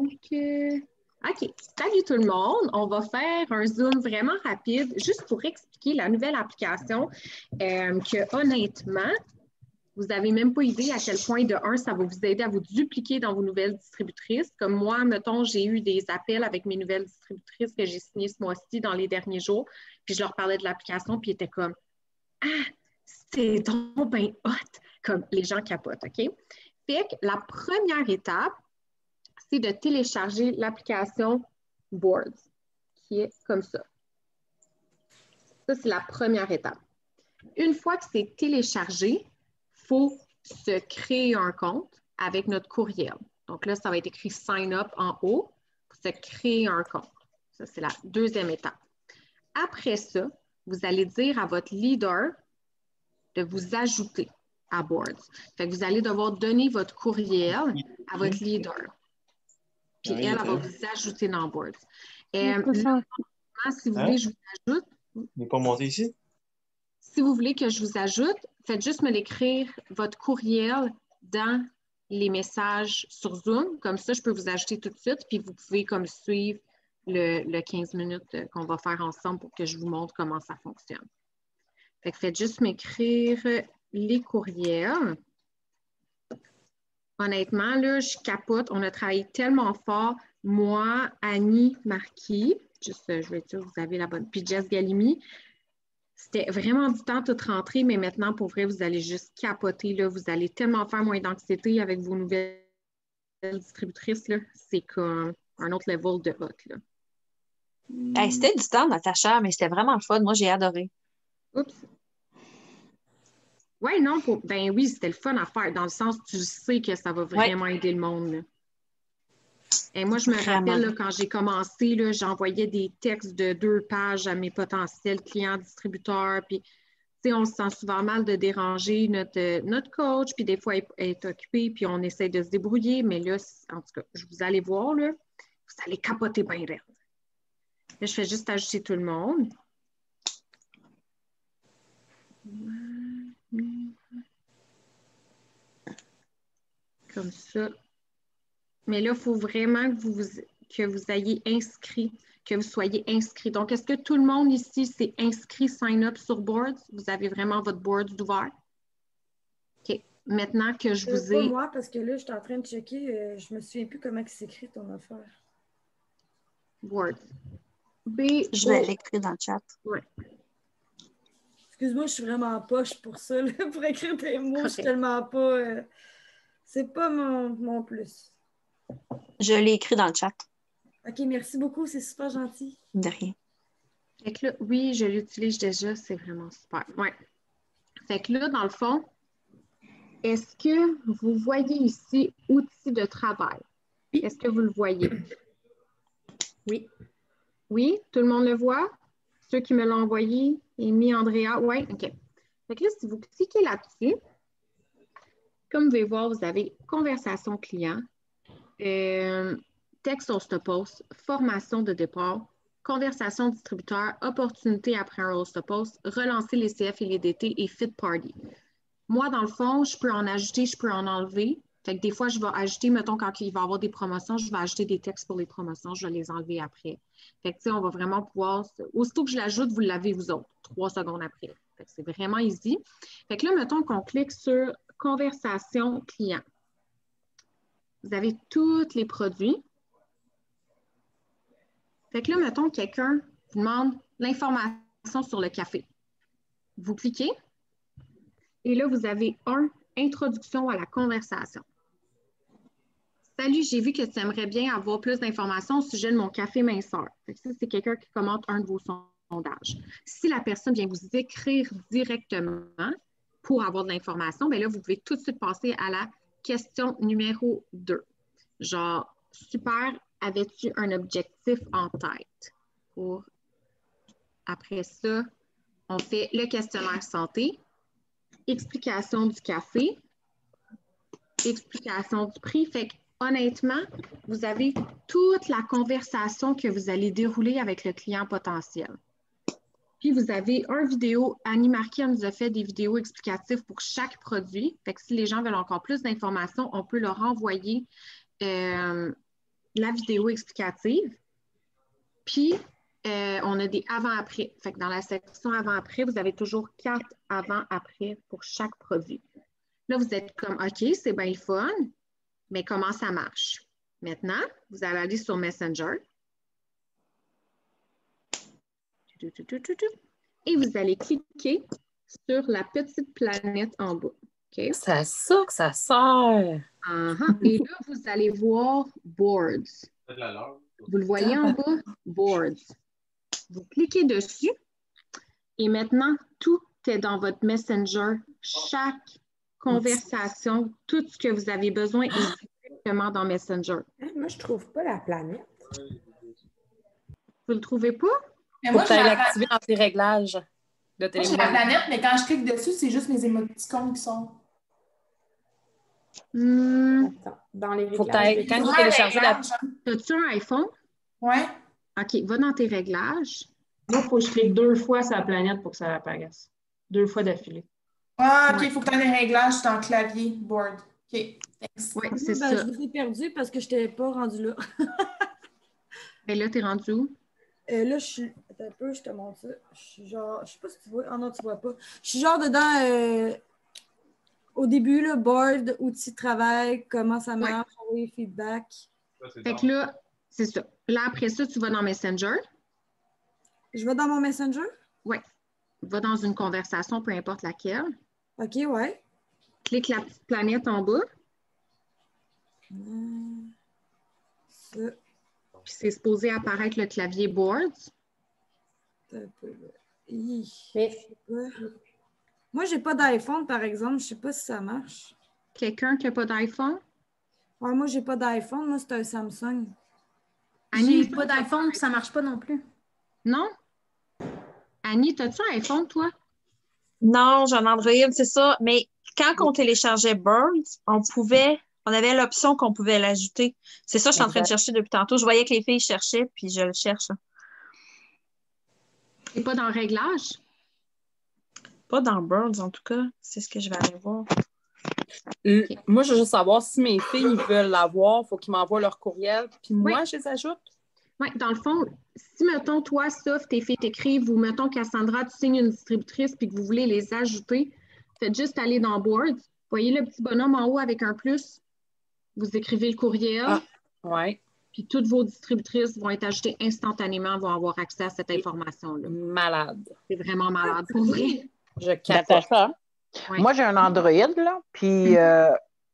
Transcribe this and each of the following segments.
OK. Salut tout le monde. On va faire un Zoom vraiment rapide, juste pour expliquer la nouvelle application que honnêtement, vous n'avez même pas idée à quel point, de un, ça va vous aider à vous dupliquer dans vos nouvelles distributrices. Comme moi, mettons, j'ai eu des appels avec mes nouvelles distributrices que j'ai signées ce mois-ci dans les derniers jours, puis je leur parlais de l'application, puis ils étaient comme « Ah, c'est donc bien hot! » Comme les gens capotent, OK? Fait que la première étape, c'est de télécharger l'application Boards, qui est comme ça. Ça, c'est la première étape. Une fois que c'est téléchargé, il faut se créer un compte avec notre courriel. Donc là, ça va être écrit Sign up en haut pour se créer un compte. Ça, c'est la deuxième étape. Après ça, vous allez dire à votre leader de vous ajouter à Boards. Fait que vous allez devoir donner votre courriel à votre leader. Puis elle va vous ajouter dans Boards. Là, si vous voulez, je vous ajoute. Il n'est pas monté ici? Si vous voulez que je vous ajoute, faites juste me l'écrire, votre courriel, dans les messages sur Zoom. Comme ça, je peux vous ajouter tout de suite, puis vous pouvez comme suivre le 15 minutes qu'on va faire ensemble pour que je vous montre comment ça fonctionne. Fait que faites juste m'écrire les courriels. Honnêtement, là, je capote. On a travaillé tellement fort. Moi, Annie Marquis, juste, je vais dire, vous avez la bonne, puis Jess Galimi. C'était vraiment du temps toute rentrée, mais maintenant, pour vrai, vous allez juste capoter. Là. Vous allez tellement faire moins d'anxiété avec vos nouvelles distributrices. C'est comme un autre level de hot. Là. Hey, c'était du temps, Natacha, mais c'était vraiment le fun. Moi, j'ai adoré. Oups. Ouais, non, ben oui, c'était le fun à faire, dans le sens tu sais que ça va vraiment aider le monde. Là. Et moi, je me rappelle, là, quand j'ai commencé, là, j'envoyais des textes de 2 pages à mes potentiels clients distributeurs, puis on se sent souvent mal de déranger notre coach, puis des fois, elle est occupée, puis on essaie de se débrouiller, mais là, en tout cas, vous allez voir, là, vous allez capoter bien raide. Là, je fais juste ajouter tout le monde. Comme ça. Mais là, il faut vraiment que vous ayez inscrit, que vous soyez inscrit. Donc, est-ce que tout le monde ici s'est inscrit sign up sur Boards? Vous avez vraiment votre Boards d'ouvert? OK. Maintenant que je vous ai... Pas moi, parce que là, je suis en train de checker. Je me souviens plus comment il s'écrit ton affaire. Boards. Je vais l'écrire dans le chat. Oui. Excuse-moi, je suis vraiment poche pour ça, là, pour écrire des mots. Okay. Je suis tellement pas... c'est pas mon plus. Je l'ai écrit dans le chat. OK, merci beaucoup. C'est super gentil. De rien. Fait que là, oui, je l'utilise déjà. C'est vraiment super. Oui. Fait que là, dans le fond, est-ce que vous voyez ici « Outils de travail ». Est-ce que vous le voyez? Oui. Oui, tout le monde le voit? Ceux qui me l'ont envoyé, Amy, Andrea, oui, OK. Fait que là, si vous cliquez là-dessus, comme vous pouvez voir, vous avez conversation client, texte host-to-post, formation de départ, conversation distributeur, opportunité après un host-to-post, relancer les CF et les DT et fit party. Moi, dans le fond, je peux en ajouter, je peux en enlever. Fait que des fois, je vais ajouter, mettons, quand il va y avoir des promotions, je vais ajouter des textes pour les promotions, je vais les enlever après. Fait que, tu sais, on va vraiment pouvoir... Aussitôt que je l'ajoute, vous l'avez vous autres, 3 secondes après. Fait que c'est vraiment easy. Fait que là, mettons qu'on clique sur conversation client. Vous avez tous les produits. Fait que là, mettons, quelqu'un vous demande l'information sur le café. Vous cliquez. Et là, vous avez introduction à la conversation. Salut, j'ai vu que tu aimerais bien avoir plus d'informations au sujet de mon café minceur. Ça, c'est quelqu'un qui commente un de vos sondages. Si la personne vient vous écrire directement pour avoir de l'information, bien là, vous pouvez tout de suite passer à la question numéro 2. Genre, super, avais-tu un objectif en tête? Après ça, on fait le questionnaire santé, explication du café, explication du prix. Fait que, honnêtement, vous avez toute la conversation que vous allez dérouler avec le client potentiel. Puis, vous avez une vidéo. Annie Marquis nous a fait des vidéos explicatives pour chaque produit. Fait que si les gens veulent encore plus d'informations, on peut leur envoyer la vidéo explicative, puis on a des avant-après. Fait que dans la section avant-après, vous avez toujours 4 avant-après pour chaque produit. Là, vous êtes comme, OK, c'est bien le fun, mais comment ça marche? Maintenant, vous allez aller sur Messenger. Et vous allez cliquer sur la petite planète en bas. OK? C'est à ça que ça sert. Et là, vous allez voir Boards. Vous le voyez en bas? Boards. Vous cliquez dessus et maintenant, tout est dans votre Messenger. Chaque conversation, tout ce que vous avez besoin est directement dans Messenger. Moi, je trouve pas la planète. Vous le trouvez pas? Faut Mais moi, que tu j'ai ailles la l'activer dans tes réglages de Moi, j'ai téléphone. la planète, mais quand je clique dessus, c'est juste mes émoticônes qui sont. Attends, dans les Faut que réglages. t'ailles- quand Ouais, tu télécharges la... réglages, hein. As-tu un iPhone? Ouais. OK, va dans tes réglages. Moi, il faut que je clique 2 fois sur la planète pour que ça apparaisse. 2 fois d'affilée. Ah, OK, il Ouais. faut que tu aies des réglages dans le clavier board. OK, thanks. Oui, Moi, c'est ben, ça. je vous ai perdu parce que je n'étais pas rendue là. Et là, tu es rendu où? Là, je suis. Attends un peu, je te montre ça. Je suis genre. Je sais pas si tu vois. Ah non, tu vois pas. Je suis genre dedans. Au début, le board, outils de travail, comment ça marche, envoyer feedback. Fait que là, c'est ça. Là, après ça, tu vas dans Messenger. Je vais dans mon Messenger? Oui. Va dans une conversation, peu importe laquelle. OK, ouais. Clique la petite planète en bas. Ça. Puis c'est supposé apparaître le clavier Boards. Attends un peu, là. Hi. Mais Je sais pas. Moi, j'ai pas d'iPhone, par exemple. Je sais pas si ça marche. Quelqu'un qui n'a pas d'iPhone? Ouais, moi, j'ai pas d'iPhone. Moi, c'est un Samsung. Annie, J'ai pas d'iPhone, puis ça marche pas non plus. non? Annie, as-tu un iPhone, toi? Non, j'ai un Android, c'est ça. Mais quand on téléchargeait Birds, on avait l'option qu'on pouvait l'ajouter. C'est ça que je suis en train de Exact. chercher depuis tantôt. Je voyais que les filles cherchaient, puis je le cherche. C'est pas dans Réglages? Pas dans Birds, en tout cas. C'est ce que je vais aller voir. Moi, je veux juste savoir si mes filles veulent l'avoir, il faut qu'ils m'envoient leur courriel, puis moi, je les ajoute. Oui, dans le fond, si, mettons, toi, Sof, tes filles t'écrivent, ou mettons, Cassandra, tu signes une distributrice puis que vous voulez les ajouter, faites juste aller dans Boards. Voyez le petit bonhomme en haut avec un plus? Vous écrivez le courriel, Ah. Oui, puis toutes vos distributrices vont être ajoutées instantanément, vont avoir accès à cette information-là. malade. C'est vraiment malade pour vrai. Je capote. Natacha, Ouais. moi j'ai un Android, là, puis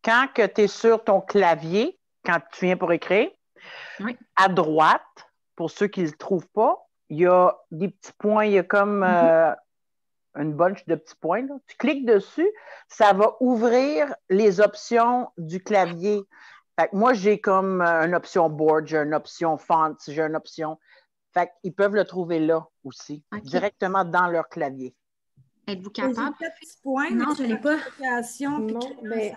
quand tu es sur ton clavier, quand tu viens pour écrire, Oui. à droite, pour ceux qui ne le trouvent pas, il y a des petits points, il y a comme une bunch de petits points. Là. Tu cliques dessus, ça va ouvrir les options du clavier. Fait que moi, j'ai comme une option board, j'ai une option font, j'ai une option. Fait qu'ils peuvent le trouver là aussi, OK. directement dans leur clavier. Êtes-vous J'ai capable? 4 petits points. Non, mais je l'ai pas. création, puis non, mais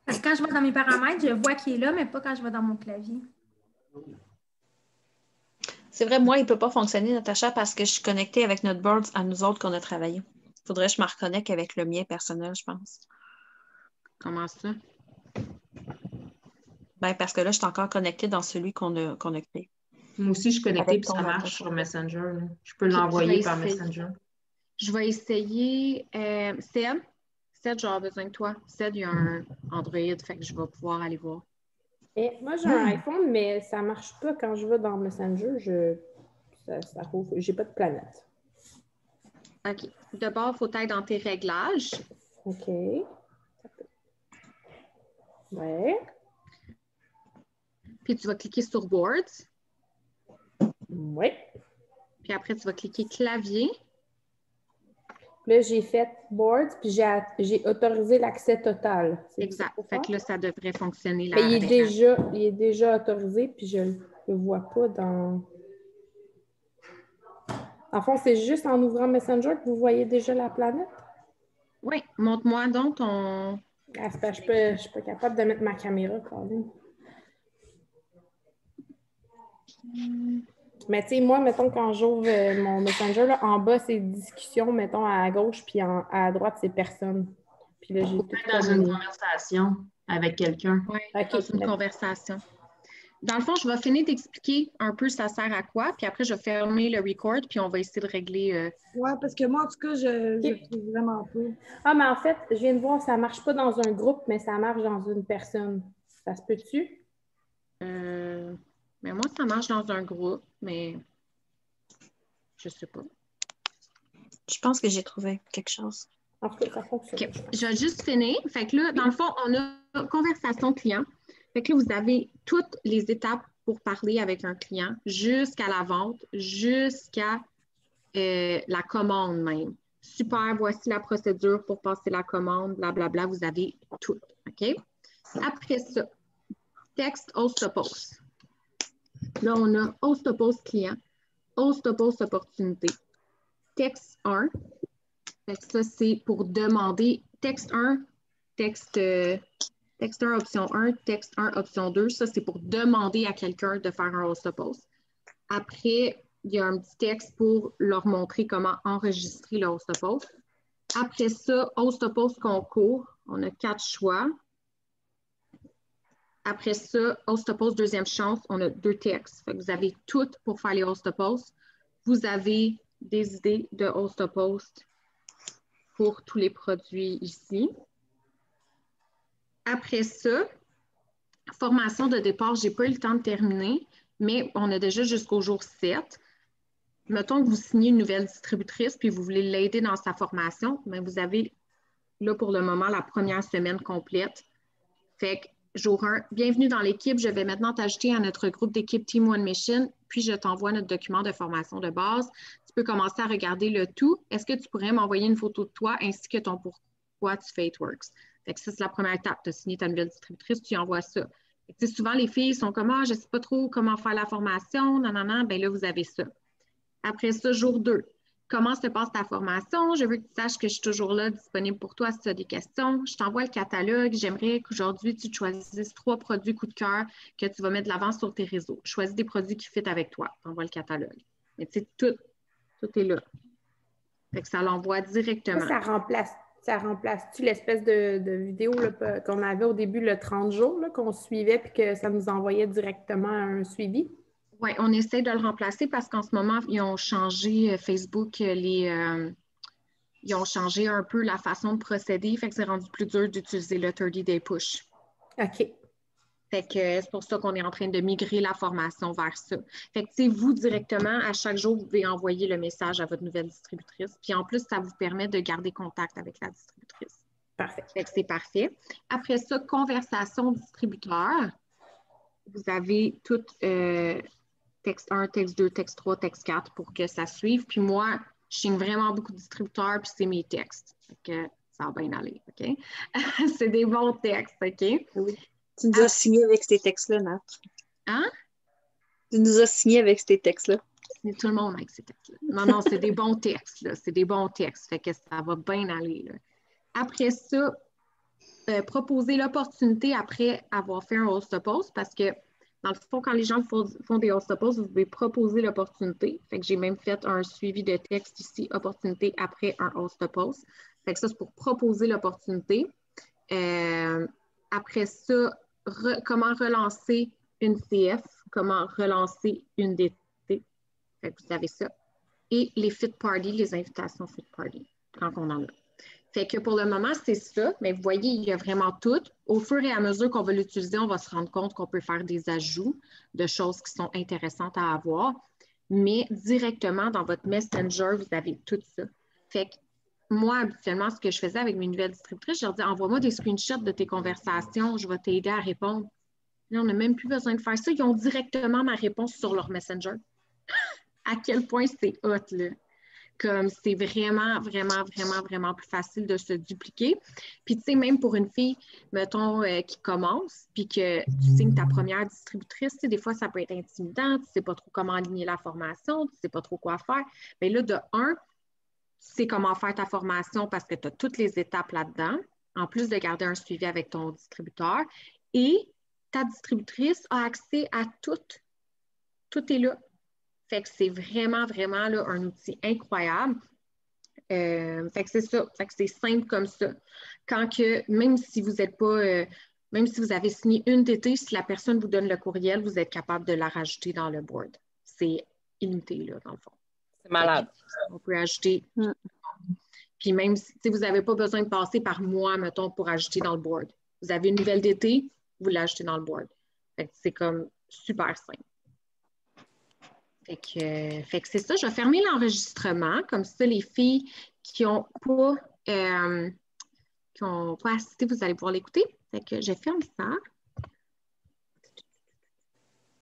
Parce que quand je vais dans mes paramètres, je vois qu'il est là, mais pas quand je vais dans mon clavier. C'est vrai, moi, il ne peut pas fonctionner, Natacha, parce que je suis connectée avec notre board à nous autres qu'on a travaillé. Il faudrait que je me reconnecte avec le mien personnel, je pense. Comment ça? Ben, parce que là, je suis encore connectée dans celui qu'on a créé. Moi aussi, je suis connectée Avec puis ça ton marche Natacha. sur Messenger. Là. Je peux Ok, l'envoyer je vais par essayer. Messenger. Je vais essayer. Ced, j'aurai besoin de toi. Ced, il y a un Android, fait que je vais pouvoir aller voir. et moi, j'ai un iPhone, mais ça ne marche pas quand je vais dans Messenger. Ça rouvre. J'ai pas de planète. OK. D'abord, il faut être dans tes réglages. OK. Ouais. Puis tu vas cliquer sur Boards. Ouais. Puis après, tu vas cliquer Clavier. Là, j'ai fait Boards, puis j'ai autorisé l'accès total. C'est Exact. ça qu'il faut Fait faire? que là, ça devrait fonctionner là. Mais il est déjà autorisé, puis je ne le vois pas dans... En fond, c'est juste en ouvrant Messenger que vous voyez déjà la planète? Oui, montre-moi donc ton. Ah, c'est parce que je ne suis pas capable de mettre ma caméra, quand même. Mais tu sais, moi, mettons, quand j'ouvre mon Messenger, là, en bas, c'est discussion, mettons, à gauche, puis à droite, c'est personne. Puis là, j'ai tout Peut-être dans une conversation. avec quelqu'un. Oui, Ok, dans une d'accord. conversation. Dans le fond, je vais finir d'expliquer un peu ça sert à quoi, puis après, je vais fermer le record, puis on va essayer de régler. Ouais, parce que moi, en tout cas, je Ok. trouve vraiment pas. Ah, mais en fait, je viens de voir, ça ne marche pas dans un groupe, mais ça marche dans une personne. Ça se peut-tu? Mais moi, ça marche dans un groupe, mais je sais pas. Je pense que j'ai trouvé quelque chose. En tout cas, ça fonctionne. OK. Je vais juste finir. Fait que là, dans le fond, on a conversation client. Fait que là, vous avez toutes les étapes pour parler avec un client jusqu'à la vente, jusqu'à la commande même. Super, voici la procédure pour passer la commande, blablabla. Vous avez tout. OK? Après ça, texte host-to-post. Là, on a host-to-post client, host-to-post opportunité. Texte 1. Fait que ça, c'est pour demander texte 1, texte 1, option 1, texte 1, option 2. Ça, c'est pour demander à quelqu'un de faire un host-to-post. Après, il y a un petit texte pour leur montrer comment enregistrer le host-to-post. Après ça, host-to-post concours. On a 4 choix. Après ça, host-to-post deuxième chance. On a 2 textes. Fait que vous avez tout pour faire les host-to-post. Vous avez des idées de host-to-post pour tous les produits ici. Après ça, formation de départ, je n'ai pas eu le temps de terminer, mais on a déjà jusqu'au jour 7. Mettons que vous signez une nouvelle distributrice puis vous voulez l'aider dans sa formation, mais vous avez là pour le moment la première semaine complète. Fait que jour 1, bienvenue dans l'équipe. Je vais maintenant t'ajouter à notre groupe d'équipe Team One Mission, puis je t'envoie notre document de formation de base. Tu peux commencer à regarder le tout. Est-ce que tu pourrais m'envoyer une photo de toi ainsi que ton pourquoi tu fais It-Works? Fait que ça, c'est la première étape. Tu as signé ta nouvelle distributrice, tu envoies ça. Fait que, souvent, les filles sont comme « Ah, je ne sais pas trop comment faire la formation, non. » Bien là, vous avez ça. Après ça, jour 2. Comment se passe ta formation? Je veux que tu saches que je suis toujours là, disponible pour toi si tu as des questions. Je t'envoie le catalogue. J'aimerais qu'aujourd'hui, tu choisisses 3 produits coup de cœur que tu vas mettre de l'avant sur tes réseaux. Choisis des produits qui fit avec toi. Tu envoies le catalogue. Mais tu sais, tout est là. Fait que ça l'envoie directement. Ça remplace-tu l'espèce de vidéo là, qu'on avait au début, le 30 jours, là, qu'on suivait puis que ça nous envoyait directement un suivi? Oui, on essaie de le remplacer parce qu'en ce moment, ils ont changé Facebook, ils ont changé un peu la façon de procéder, fait que c'est rendu plus dur d'utiliser le 30-day push. OK. Fait que c'est pour ça qu'on est en train de migrer la formation vers ça. Fait que c'est vous directement, à chaque jour, vous pouvez envoyer le message à votre nouvelle distributrice. Puis en plus, ça vous permet de garder contact avec la distributrice. Parfait. Fait que c'est parfait. Après ça, conversation distributeur. Vous avez tout texte 1, texte 2, texte 3, texte 4 pour que ça suive. Puis moi, je signe vraiment beaucoup de distributeurs, puis c'est mes textes. Fait que ça va bien aller, OK? C'est des bons textes, OK? Oui. Tu nous as signé avec ces textes-là, Nat. Hein? Tu nous as signé avec ces textes-là. C'est tout le monde avec ces textes-là. Non, c'est des bons textes, là. C'est des bons textes. Fait que ça va bien aller, là. Après ça, proposer l'opportunité après avoir fait un host-to-post parce que dans le fond, quand les gens font des host-to-post, vous pouvez proposer l'opportunité. Fait que j'ai même fait un suivi de texte ici, opportunité après un host-to-post. Fait que ça, c'est pour proposer l'opportunité. Après ça, comment relancer une CF, comment relancer une DT. Fait que vous avez ça. Et les fit party, les invitations fit party, quand on en a. Fait que pour le moment, c'est ça. Mais vous voyez, il y a vraiment tout. Au fur et à mesure qu'on va l'utiliser, on va se rendre compte qu'on peut faire des ajouts de choses qui sont intéressantes à avoir. Mais directement dans votre Messenger, vous avez tout ça. Fait que moi, habituellement, ce que je faisais avec mes nouvelles distributrices, je leur dis, envoie-moi des screenshots de tes conversations, je vais t'aider à répondre. Là, on n'a même plus besoin de faire ça. Ils ont directement ma réponse sur leur Messenger. À quel point c'est hot, là. Comme c'est vraiment plus facile de se dupliquer. Puis, tu sais, même pour une fille, mettons, qui commence, puis que tu signes ta première distributrice, tu sais, des fois, ça peut être intimidant, tu ne sais pas trop comment aligner la formation, tu ne sais pas trop quoi faire. Bien là, de un, tu sais comment faire ta formation parce que tu as toutes les étapes là-dedans, en plus de garder un suivi avec ton distributeur. Et ta distributrice a accès à tout. Tout est là. Fait que c'est vraiment là, un outil incroyable. Fait que c'est ça. Fait que c'est simple comme ça. Quand que, même si vous n'êtes pas Même si vous avez signé une d'été, si la personne vous donne le courriel, vous êtes capable de la rajouter dans le board. C'est illimité, là, dans le fond. C'est malade. On peut ajouter. Puis même si vous n'avez pas besoin de passer par mois, mettons, pour ajouter dans le board. Vous avez une nouvelle d'été, vous l'ajoutez dans le board. Fait que c'est comme super simple. Fait que c'est ça. Je vais fermer l'enregistrement. Comme ça, les filles qui n'ont pas assisté, vous allez pouvoir l'écouter. Fait que je ferme ça.